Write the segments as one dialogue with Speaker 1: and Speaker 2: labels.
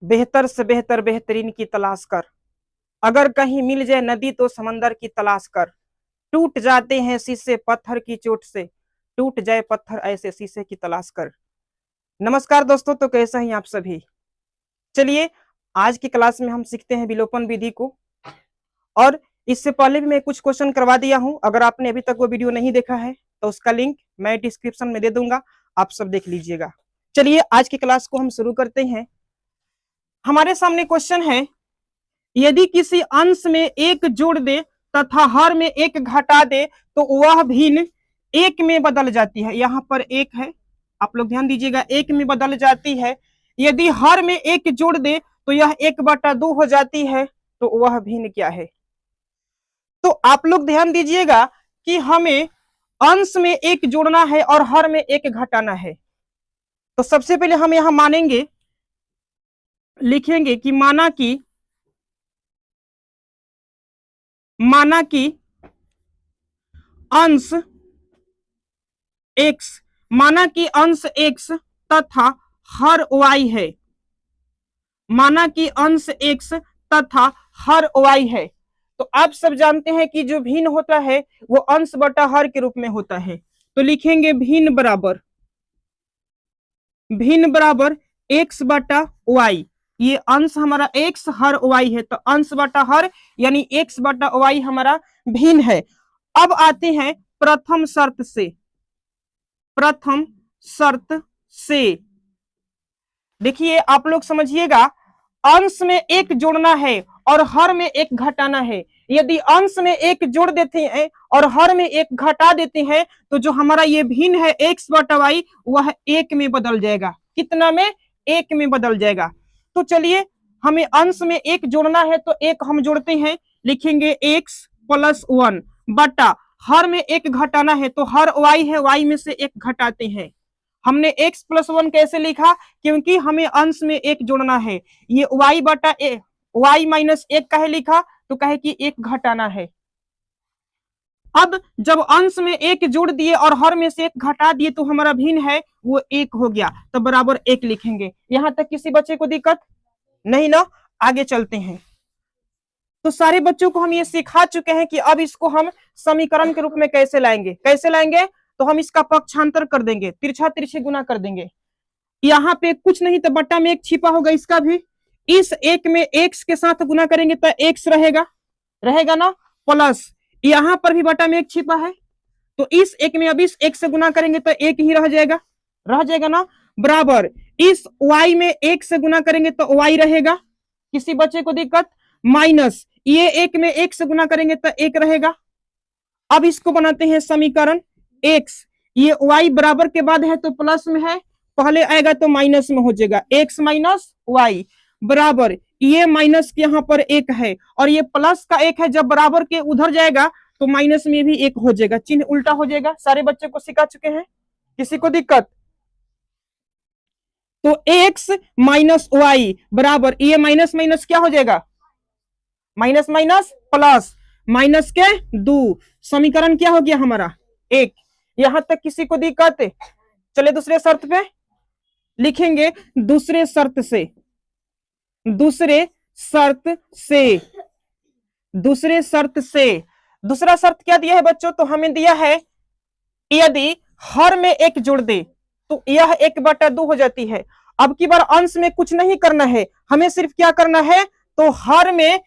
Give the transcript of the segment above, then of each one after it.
Speaker 1: बेहतर से बेहतर बेहतरीन की तलाश कर, अगर कहीं मिल जाए नदी तो समंदर की तलाश कर। टूट जाते हैं शीशे पत्थर की चोट से, टूट जाए पत्थर ऐसे शीशे की तलाश कर। नमस्कार दोस्तों, तो कैसे हैं आप सभी। चलिए आज की क्लास में हम सीखते हैं विलोपन विधि को। और इससे पहले भी मैं कुछ क्वेश्चन करवा दिया हूं, अगर आपने अभी तक वो वीडियो नहीं देखा है तो उसका लिंक मैं डिस्क्रिप्शन में दे दूंगा, आप सब देख लीजिएगा। चलिए आज की क्लास को हम शुरू करते हैं। हमारे सामने क्वेश्चन है, यदि किसी अंश में एक जोड़ दे तथा हर में एक घटा दे तो वह भिन्न एक में बदल जाती है। यहाँ पर एक है, आप लोग ध्यान दीजिएगा, एक में बदल जाती है। यदि हर में एक जोड़ दे तो यह 1/2 हो जाती है, तो वह भिन्न क्या है। तो आप लोग ध्यान दीजिएगा कि हमें अंश में एक जोड़ना है और हर में एक घटाना है। तो सबसे पहले हम यहां मानेंगे, लिखेंगे कि माना कि अंश x, माना कि अंश x तथा हर y है, माना कि अंश x तथा हर y है। तो आप सब जानते हैं कि जो भिन्न होता है वो अंश बटा हर के रूप में होता है। तो लिखेंगे भिन्न बराबर x बटा y। ये अंश हमारा x, हर y है, तो अंश बटा हर यानी x बटा y हमारा भिन्न है। अब आते हैं प्रथम शर्त से। देखिए आप लोग समझिएगा, अंश में एक जोड़ना है और हर में एक घटाना है। यदि अंश में एक जोड़ देते हैं और हर में एक घटा देते हैं तो जो हमारा ये भिन्न है x बटा y वह एक में बदल जाएगा। कितना में? एक में बदल जाएगा। तो चलिए हमें अंश में एक जोड़ना है तो एक हम जोड़ते हैं, लिखेंगे x + 1 बटा हर में एक घटाना है तो हर y है, y में से एक घटाते हैं। हमने x + 1 कैसे लिखा? क्योंकि हमें अंश में एक जोड़ना है। ये y बटा y - 1 कहे लिखा, तो कहे कि एक घटाना है। अब जब अंश में एक जोड़ दिए और हर में से एक घटा दिए तो हमारा भिन्न है वो एक हो गया, तो बराबर एक लिखेंगे। यहां तक किसी बच्चे को दिक्कत नहीं ना? आगे चलते हैं। तो सारे बच्चों को हम ये सिखा चुके हैं कि अब इसको हम समीकरण के रूप में कैसे लाएंगे। तो हम इसका पक्षांतर कर देंगे, तिरछा तिरछे गुना कर देंगे। यहाँ पे कुछ नहीं तो बट्टा में एक छिपा होगा, इसका भी इस एक में x के साथ गुना करेंगे तो x रहेगा ना, प्लस यहाँ पर भी बट्टा में एक छिपा है तो इस एक में अब इस एक से गुना करेंगे तो एक ही रह जाएगा ना, बराबर इस y में एक से गुना करेंगे तो y रहेगा। किसी बच्चे को दिक्कत? माइनस ये एक में एक से गुना करेंगे तो एक रहेगा। अब इसको बनाते हैं समीकरण x, ये y बराबर के बाद है तो प्लस में है, पहले आएगा तो माइनस में हो जाएगा, x - y बराबर ये माइनस के यहाँ पर एक है और ये प्लस का एक है, जब बराबर के उधर जाएगा तो माइनस में भी एक हो जाएगा, चिन्ह उल्टा हो जाएगा। सारे बच्चे को सिखा चुके हैं, किसी को दिक्कत? तो x - y बराबर ये माइनस माइनस क्या हो जाएगा? माइनस माइनस प्लस, माइनस के 2, समीकरण क्या हो गया हमारा? एक। यहां तक किसी को दिक्कत? चले दूसरे शर्त पे लिखेंगे, दूसरे शर्त से दूसरा शर्त क्या दिया है बच्चों? तो हमें दिया है यदि हर में एक जोड़ दे तो यह 1/2 हो जाती है। अब की बार अंश में कुछ नहीं करना है, हमें सिर्फ क्या करना है, तो हर में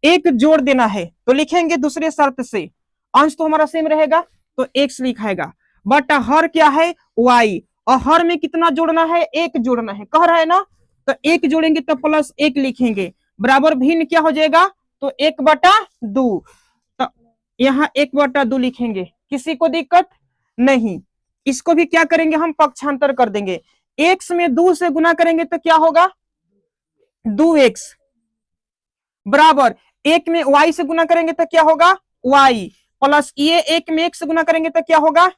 Speaker 1: एक जोड़ देना है। तो लिखेंगे दूसरे शर्त से, अंश तो हमारा सेम रहेगा तो x लिखाएगा, बटा हर क्या है? y, और हर में कितना जोड़ना है? एक जोड़ना है, कह रहा है ना, तो एक जोड़ेंगे तो प्लस एक लिखेंगे, बराबर भिन्न क्या हो जाएगा? तो 1/2, तो यहाँ 1/2 लिखेंगे। किसी को दिक्कत नहीं? इसको भी क्या करेंगे हम? पक्षांतर कर देंगे। x में 2 से गुना करेंगे तो क्या होगा? 2x बराबर एक में y से गुना करेंगे तो क्या होगा? y प्लस ये एक में एक से गुना करेंगे तो क्या होगा?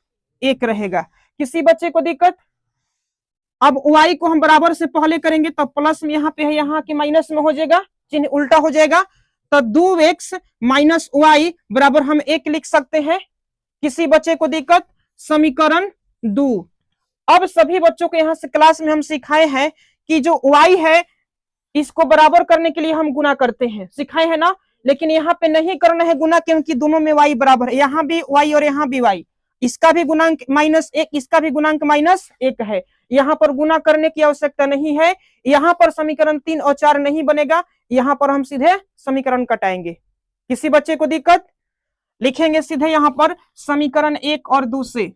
Speaker 1: एक रहेगा। किसी बच्चे को दिक्कत? अब y को हम बराबर से पहले करेंगे तो प्लस में यहाँ पे है, यहाँ के माइनस में हो जाएगा, चिन्ह उल्टा हो जाएगा, तो 2x - y बराबर हम एक लिख सकते हैं। किसी बच्चे को दिक्कत? समीकरण 2। अब सभी बच्चों को यहाँ से क्लास में हम सिखाए हैं कि जो y है इसको बराबर करने के लिए हम गुना करते हैं, सिखाए है ना। लेकिन यहाँ पे नहीं करना है गुना, क्योंकि दोनों में y बराबर है, यहाँ भी y और यहाँ भी y। इसका भी गुणांक -1, इसका भी गुणांक -1 है। यहाँ पर गुना करने की आवश्यकता नहीं है। यहाँ पर समीकरण 3 और 4 नहीं बनेगा, यहाँ पर हम सीधे समीकरण कटाएंगे। किसी बच्चे को दिक्कत? लिखेंगे सीधे यहाँ पर समीकरण 1 और 2 से,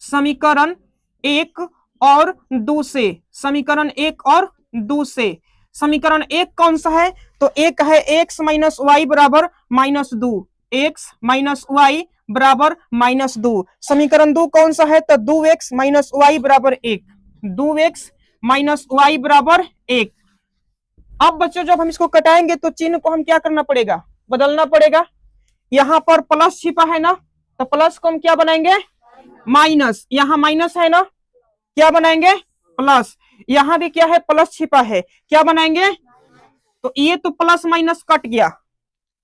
Speaker 1: समीकरण 1 और 2 से, समीकरण 1 और 2 से। समीकरण 1 कौन सा है? तो एक है x माइनस वाई बराबर -2, x माइनस वाई बराबर -2। समीकरण 2 कौन सा है? तो 2x माइनस वाई बराबर 1, 2x माइनस वाई बराबर 1। अब बच्चों जब हम इसको कटाएंगे तो चिन्ह को हम क्या करना पड़ेगा? बदलना पड़ेगा। यहाँ पर प्लस छिपा है ना, तो प्लस को हम क्या बनाएंगे? माइनस। यहाँ माइनस है ना, क्या बनाएंगे? प्लस। यहाँ भी क्या है? प्लस छिपा है, क्या बनाएंगे? तो ये तो प्लस माइनस कट गया,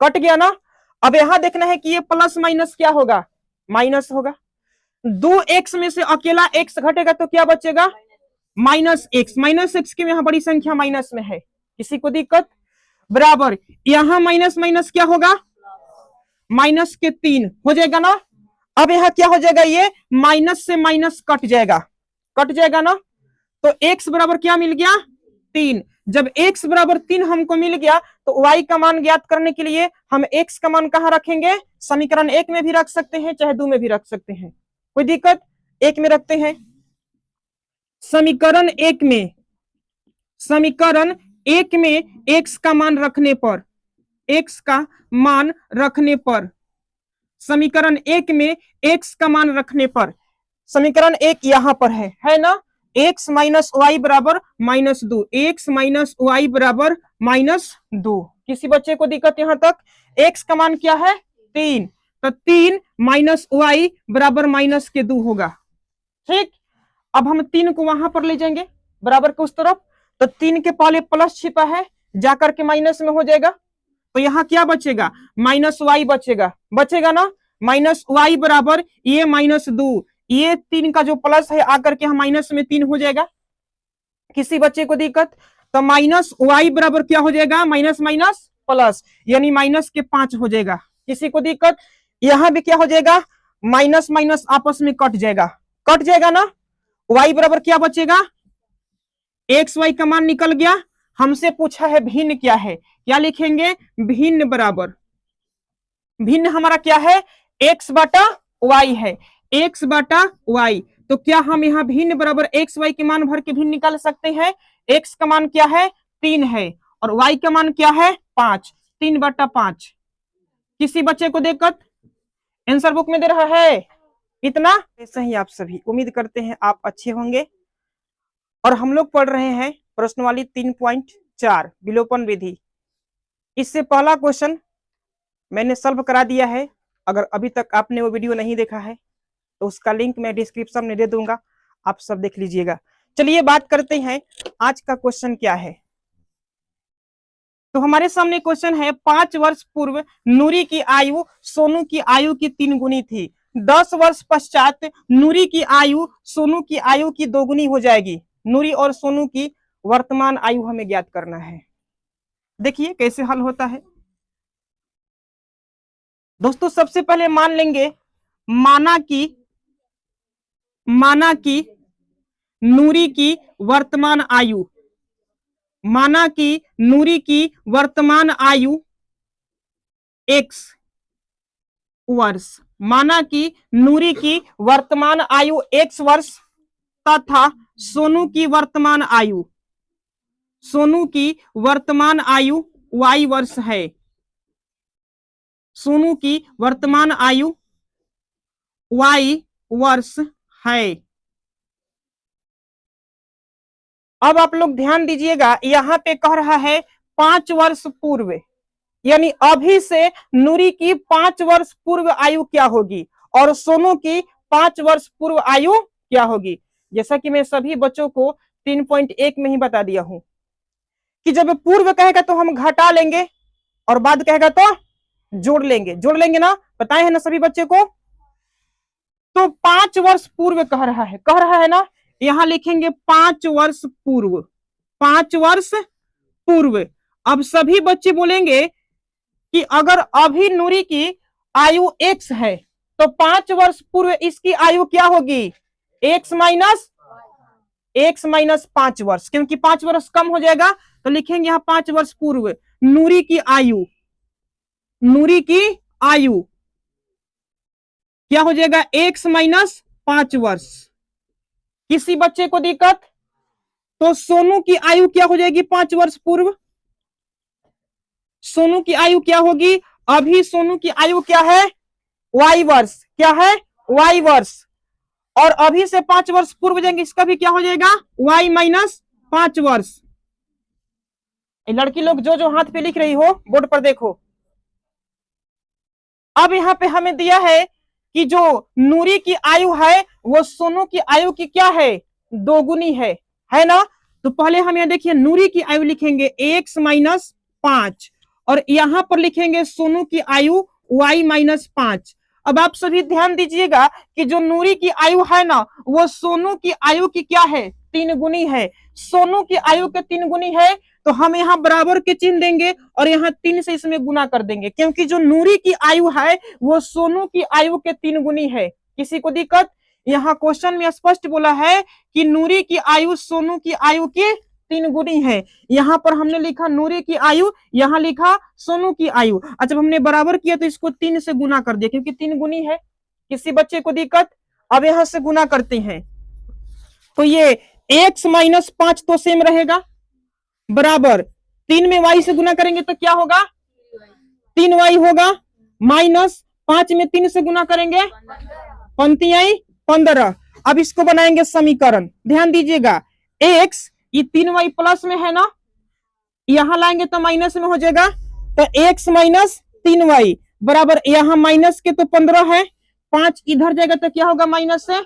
Speaker 1: कट गया ना। अब यहाँ देखना है कि ये प्लस माइनस क्या होगा? माइनस होगा। 2x में से अकेला x घटेगा तो क्या बचेगा? -x। -x की यहाँ बड़ी संख्या माइनस में है, किसी को दिक्कत? बराबर यहाँ माइनस माइनस क्या होगा? माइनस के 3 हो जाएगा ना। अब यहाँ क्या हो जाएगा? ये माइनस से माइनस कट जाएगा, कट जाएगा ना। तो x बराबर क्या मिल गया? 3। जब x बराबर 3 हमको मिल गया तो y का मान ज्ञात करने के लिए हम x का मान कहाँ रखेंगे? समीकरण 1 में भी रख सकते हैं, चाहे 2 में भी रख सकते हैं, कोई दिक्कत? 1 में रखते हैं। समीकरण 1 में, समीकरण 1 में x का मान रखने पर, x का मान रखने पर, समीकरण 1 में x का मान रखने पर, समीकरण 1 यहां पर है ना। x माइनस वाई बराबर -2, x माइनस वाई बराबर -2। किसी बच्चे को दिक्कत यहां तक? x का मान क्या है? 3, तो 3 माइनस वाई बराबर -2 होगा। ठीक, अब हम 3 को वहां पर ले जाएंगे बराबर के उस तरफ, तो 3 के पहले प्लस छिपा है, जाकर के माइनस में हो जाएगा। तो यहाँ क्या बचेगा? -y बचेगा, बचेगा ना। -y बराबर ये -2, ये 3 का जो प्लस है आकर के हम माइनस में 3 हो जाएगा। किसी बच्चे को दिक्कत? तो -y बराबर क्या हो जाएगा? माइनस माइनस प्लस, यानी माइनस के 5 हो जाएगा। किसी को दिक्कत? यहां भी क्या हो जाएगा? माइनस माइनस आपस में कट जाएगा, कट जाएगा ना। y बराबर क्या बचेगा? x y का मान निकल गया। हमसे पूछा है भिन्न क्या है, क्या लिखेंगे? भिन्न बराबर, भिन्न हमारा क्या है? x बटा y है, x बटा y। तो क्या हम यहाँ भिन्न बराबर x y के मान भर के भिन्न निकाल सकते हैं? x का मान क्या है? 3 है, और y का मान क्या है? 5, 3/5। किसी बच्चे को दिक्कत? आंसर बुक में दे रहा है इतना। ऐसा ही आप सभी, उम्मीद करते हैं आप अच्छे होंगे। और हम लोग पढ़ रहे हैं प्रश्नवाली 3.4 विलोपन विधि। इससे पहला क्वेश्चन मैंने सॉल्व करा दिया है। अगर अभी तक आपने वो वीडियो नहीं देखा है तो उसका लिंक मैं डिस्क्रिप्शन में दे दूंगा, आप सब देख लीजिएगा। चलिए बात करते हैं आज का क्वेश्चन क्या है। तो हमारे सामने क्वेश्चन है, 5 वर्ष पूर्व नूरी की आयु सोनू की आयु की 3 गुनी थी। 10 वर्ष पश्चात नूरी की आयु सोनू की आयु की 2 गुनी हो जाएगी। नूरी और सोनू की वर्तमान आयु हमें ज्ञात करना है। देखिए कैसे हल होता है दोस्तों। सबसे पहले मान लेंगे, माना कि नूरी की वर्तमान आयु, माना कि नूरी की वर्तमान आयु x वर्ष, माना कि नूरी की वर्तमान आयु x वर्ष तथा सोनू की वर्तमान आयु, सोनू की वर्तमान आयु y वर्ष है। सोनू की वर्तमान आयु y वर्ष है। अब आप लोग ध्यान दीजिएगा, यहां पे कह रहा है 5 वर्ष पूर्व, यानी अभी से नूरी की 5 वर्ष पूर्व आयु क्या होगी और सोनू की 5 वर्ष पूर्व आयु क्या होगी। जैसा कि मैं सभी बच्चों को 3.1 में ही बता दिया हूं कि जब पूर्व कहेगा तो हम घटा लेंगे और बाद कहेगा तो जोड़ लेंगे, जोड़ लेंगे ना, बताए हैं ना सभी बच्चे को। तो 5 वर्ष पूर्व कह रहा है ना, यहां लिखेंगे 5 वर्ष पूर्व, 5 वर्ष पूर्व। अब सभी बच्चे बोलेंगे कि अगर अभी नूरी की आयु x है तो 5 वर्ष पूर्व इसकी आयु क्या होगी, x माइनस 5 वर्ष, क्योंकि 5 वर्ष कम हो जाएगा तो लिखेंगे यहां 5 वर्ष पूर्व नूरी की आयु क्या हो जाएगा, x माइनस 5 वर्ष। किसी बच्चे को दिक्कत, तो सोनू की आयु क्या हो जाएगी 5 वर्ष पूर्व, सोनू की आयु क्या होगी, अभी सोनू की आयु क्या है, y वर्ष, क्या है y वर्ष, और अभी से 5 वर्ष पूर्व जाएंगे इसका भी क्या हो जाएगा y माइनस 5 वर्ष। लड़की लोग जो जो हाथ पे लिख रही हो बोर्ड पर देखो। अब यहां पे हमें दिया है कि जो नूरी की आयु है वो सोनू की आयु की क्या है, दोगुनी है ना। तो पहले हम यहां देखिए नूरी की आयु लिखेंगे x माइनस 5 और यहां पर लिखेंगे सोनू की आयु y माइनस 5। अब आप सभी ध्यान दीजिएगा कि जो नूरी की आयु है ना वो सोनू की आयु की क्या है, 3 गुनी है। सोनू की आयु के 3 गुनी है तो हम यहाँ बराबर के चिन्ह देंगे और यहाँ 3 से इसमें गुना कर देंगे, क्योंकि जो नूरी की आयु है वो सोनू की आयु के 3 गुनी है। किसी को दिक्कत, यहाँ क्वेश्चन में स्पष्ट बोला है कि नूरी की आयु सोनू की आयु की 3 गुनी है। यहाँ पर हमने लिखा नूरी की आयु, यहाँ लिखा सोनू की आयु। अच्छा, हमने बराबर किया तो इसको 3 से गुना कर दिया क्योंकि 3 गुनी है। किसी बच्चे को दिक्कत, अब यहां से गुना करते हैं तो ये x माइनस 5 तो सेम रहेगा, बराबर 3 में y से गुना करेंगे तो क्या होगा, 3y होगा, माइनस 5 में 3 से गुना करेंगे, पंक्ति आई 15। अब इसको बनाएंगे समीकरण, ध्यान दीजिएगा, x ये 3y प्लस में है ना, यहां लाएंगे तो माइनस में हो जाएगा, तो x माइनस 3y बराबर यहां माइनस के तो 15 है, 5 इधर जाएगा तो क्या होगा, माइनस से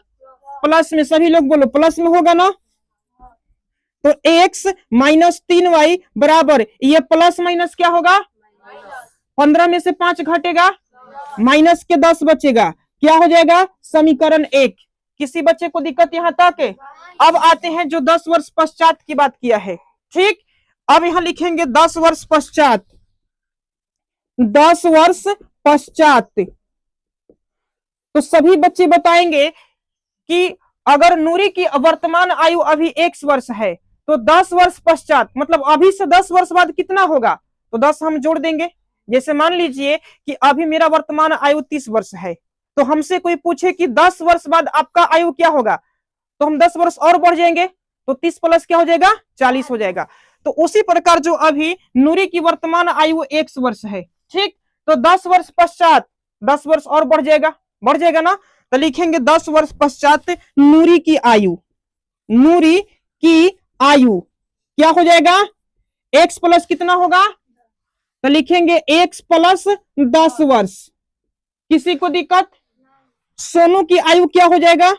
Speaker 1: प्लस में, सभी लोग बोलो प्लस में होगा ना। तो x माइनस 3y बराबर ये प्लस माइनस क्या होगा, 15 में से 5 घटेगा, माइनस के 10 बचेगा, क्या हो जाएगा समीकरण 1। किसी बच्चे को दिक्कत यहां तक है। अब आते हैं जो 10 वर्ष पश्चात की बात किया है, ठीक। अब यहां लिखेंगे 10 वर्ष पश्चात, 10 वर्ष पश्चात। तो सभी बच्चे बताएंगे कि अगर नूरी की वर्तमान आयु अभी x वर्ष है तो 10 वर्ष पश्चात मतलब अभी से 10 वर्ष बाद कितना होगा, तो 10 हम जोड़ देंगे। जैसे मान लीजिए कि अभी मेरा वर्तमान आयु 30 वर्ष है, तो हमसे कोई पूछे कि 10 वर्ष बाद आपका आयु क्या होगा, तो हम 10 वर्ष और बढ़ जाएंगे, तो 30 प्लस क्या हो जाएगा, 40 हो जाएगा। तो उसी प्रकार जो अभी नूरी की वर्तमान आयु x वर्ष है, ठीक, तो 10 वर्ष पश्चात 10 वर्ष और बढ़ जाएगा ना। तो लिखेंगे 10 वर्ष पश्चात नूरी की आयु क्या हो जाएगा, x प्लस कितना होगा, तो लिखेंगे x प्लस 10 वर्ष। किसी को दिक्कत, सोनू की आयु क्या हो जाएगा,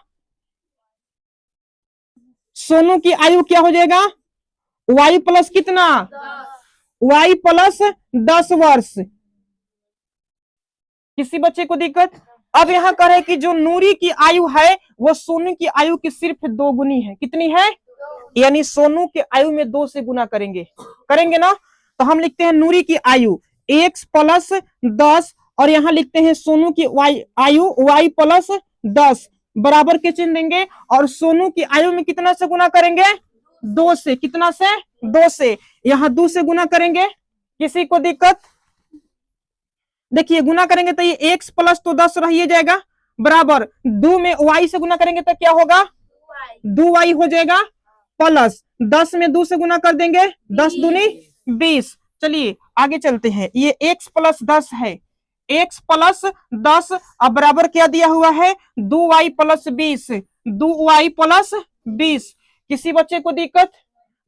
Speaker 1: सोनू की आयु क्या हो जाएगा, y प्लस कितना, y प्लस 10 वर्ष। किसी बच्चे को दिक्कत। अब यहां करें कि जो नूरी की आयु है वो सोनू की आयु की सिर्फ 2 गुनी है, कितनी है, यानी सोनू के आयु में 2 से गुना करेंगे ना। तो हम लिखते हैं नूरी की आयु x प्लस 10 और यहां लिखते हैं सोनू की आयु y प्लस 10 बराबर के चिन्ह देंगे और सोनू की आयु में कितना से गुना करेंगे, 2 से, कितना से, 2 से, यहां 2 से गुना करेंगे। किसी को दिक्कत, देखिए गुना करेंगे तो ये x प्लस तो 10 रह जाएगा, बराबर 2 में y से गुना करेंगे तो क्या होगा, 2y हो जाएगा, प्लस 10 में 2 से गुना कर देंगे, 10 दूनी 20। चलिए आगे चलते हैं, ये x प्लस 10 है, x प्लस 10 अब बराबर क्या दिया हुआ है, 2y प्लस 20, 2y प्लस 20। किसी बच्चे को दिक्कत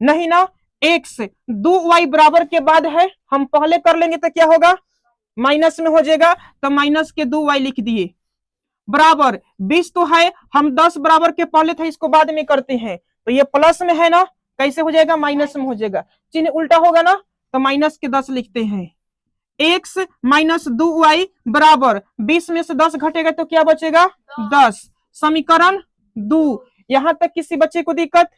Speaker 1: नहीं ना। x 2y बराबर के बाद है, हम पहले कर लेंगे तो क्या होगा, माइनस में हो जाएगा, तो माइनस के 2y लिख दिए, बराबर 20 तो है, हम 10 बराबर के पहले थे, इसको बाद में करते हैं, तो ये प्लस में है ना, कैसे हो जाएगा, माइनस में हो जाएगा, चिन्ह उल्टा होगा ना, तो माइनस के 10 लिखते हैं। x माइनस 2y बराबर 20 में से 10 घटेगा तो क्या बचेगा, 10, समीकरण 2। यहां तक किसी बच्चे को दिक्कत,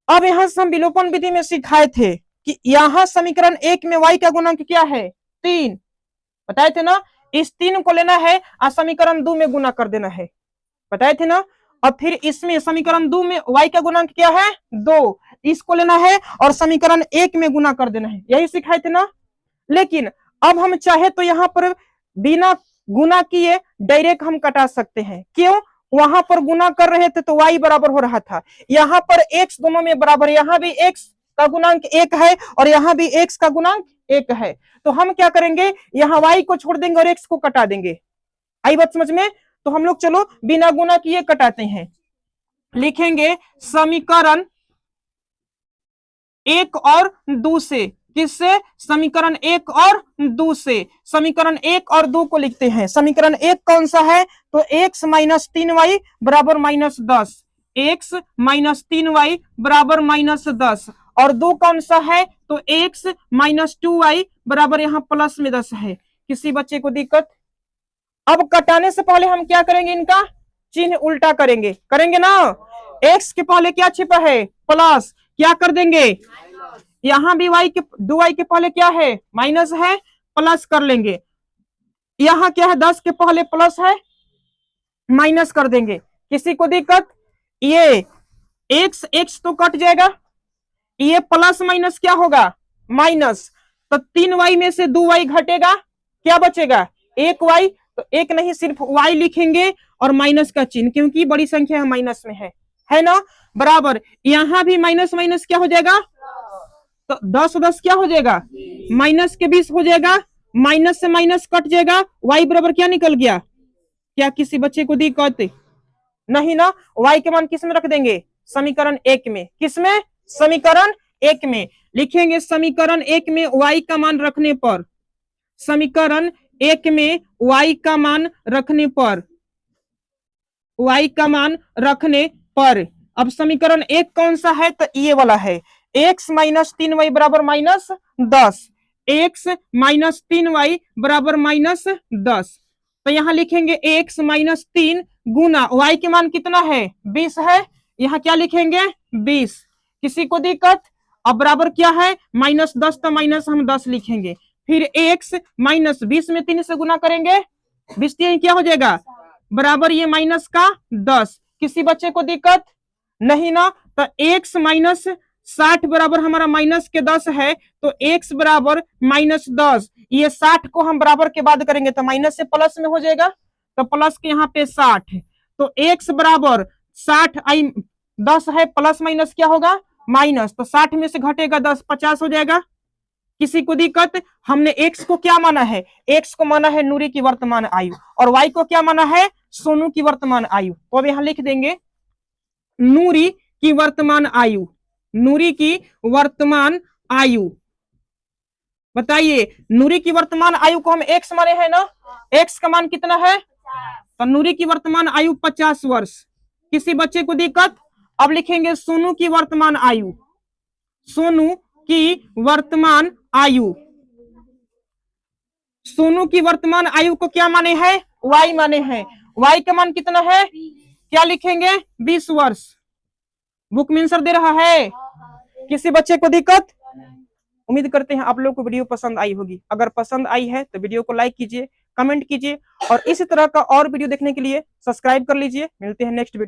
Speaker 1: अब यहाँ से हम विलोपन विधि में सिखाए थे कि यहाँ समीकरण 1 में y का गुणांक क्या है 3, बताए थे ना। इस 3 को लेना है और समीकरण 2 में गुना कर देना है, बताए थे ना। और फिर इसमें समीकरण 2 में y का गुणांक क्या है 2, इसको लेना है और समीकरण 1 में गुना कर देना है, यही सिखाए थे ना। लेकिन अब हम चाहे तो यहाँ पर बिना गुना किए डायरेक्ट हम कटा सकते हैं, क्यों? वहां पर गुना कर रहे थे तो y बराबर हो रहा था, यहाँ पर x दोनों में बराबर, यहाँ भी x का गुणांक 1 है और यहाँ भी x का गुणांक 1 है। तो हम क्या करेंगे, यहाँ y को छोड़ देंगे और x को कटा देंगे। आई बात समझ में? तो हम लोग चलो बिना गुना किए कटाते हैं। लिखेंगे समीकरण 1 और 2 से, किससे? समीकरण 1 और 2 से। समीकरण 1 और 2 को लिखते हैं। समीकरण 1 कौन सा है? तो x माइनस 3y बराबर माइनस 10, x माइनस 3y बराबर माइनस 10। और 2 कौन सा है? तो x माइनस 2y बराबर यहाँ प्लस में 10 है। किसी बच्चे को दिक्कत? अब कटाने से पहले हम क्या करेंगे, इनका चिन्ह उल्टा करेंगे, करेंगे ना। x के पहले क्या छिपा है? प्लस, क्या कर देंगे, यहां भी y के 2y के पहले क्या है? माइनस है, प्लस कर लेंगे। यहां क्या है? 10 के पहले प्लस है, माइनस कर देंगे। किसी को दिक्कत? ये x तो कट जाएगा, ये प्लस माइनस क्या होगा? माइनस। तो 3y में से 2y घटेगा, क्या बचेगा? 1y। तो 1 नहीं, सिर्फ y लिखेंगे और माइनस का चिन्ह, क्योंकि बड़ी संख्या माइनस में है ना। बराबर यहां भी माइनस माइनस क्या हो जाएगा? तो 10 क्या हो जाएगा? माइनस के 20 हो जाएगा। माइनस से माइनस कट जाएगा, y बराबर क्या निकल गया? क्या किसी बच्चे को दिक्कत? नहीं ना। y के मान किस में रख देंगे? समीकरण 1 में। किसमें? समीकरण 1 में। लिखेंगे समीकरण 1 में y का मान रखने पर, समीकरण 1 में y का मान रखने पर, y का मान रखने पर। अब समीकरण 1 कौन सा है? तो ये वाला है, x माइनस 3y बराबर माइनस 10, x माइनस 3y बराबर माइनस 10। तो यहां लिखेंगे x माइनस 3 गुना y के मान कितना है? 20 है, यहां क्या लिखेंगे? 20। किसी को दिक्कत? अब बराबर क्या है? माइनस 10, तो माइनस हम 10 लिखेंगे। फिर x माइनस 20 में 3 से गुना करेंगे, 20 क्या हो जाएगा? बराबर ये माइनस का 10। किसी बच्चे को दिक्कत? नहीं ना। तो x माइनस 60 बराबर हमारा माइनस के 10 है, तो x बराबर माइनस 10। ये 60 को हम बराबर के बाद करेंगे तो माइनस से प्लस में हो जाएगा, तो प्लस के यहाँ पे 60। तो x बराबर 60 आई 10 है, प्लस माइनस क्या होगा? माइनस। तो 60 में से घटेगा 10, 50 हो जाएगा। किसी को दिक्कत? हमने x को क्या माना है? x को माना है नूरी की वर्तमान आयु, और y को क्या माना है? सोनू की वर्तमान आयु। तो अब यहां लिख देंगे नूरी की वर्तमान आयु, नूरी की वर्तमान आयु। बताइए, नूरी की वर्तमान आयु को हम x माने हैं ना, x का मान कितना है? तो नूरी की वर्तमान आयु 50 वर्ष। किसी बच्चे को दिक्कत? अब लिखेंगे सोनू की वर्तमान आयु, सोनू की वर्तमान आयु। सोनू की वर्तमान आयु को क्या माने हैं? y माने हैं। y का मान कितना है? क्या लिखेंगे? 20 वर्ष। बुक में आंसर दे रहा है। किसी बच्चे को दिक्कत? उम्मीद करते हैं आप लोग को वीडियो पसंद आई होगी। अगर पसंद आई है तो वीडियो को लाइक कीजिए, कमेंट कीजिए, और इसी तरह का और वीडियो देखने के लिए सब्सक्राइब कर लीजिए। मिलते हैं नेक्स्ट वीडियो।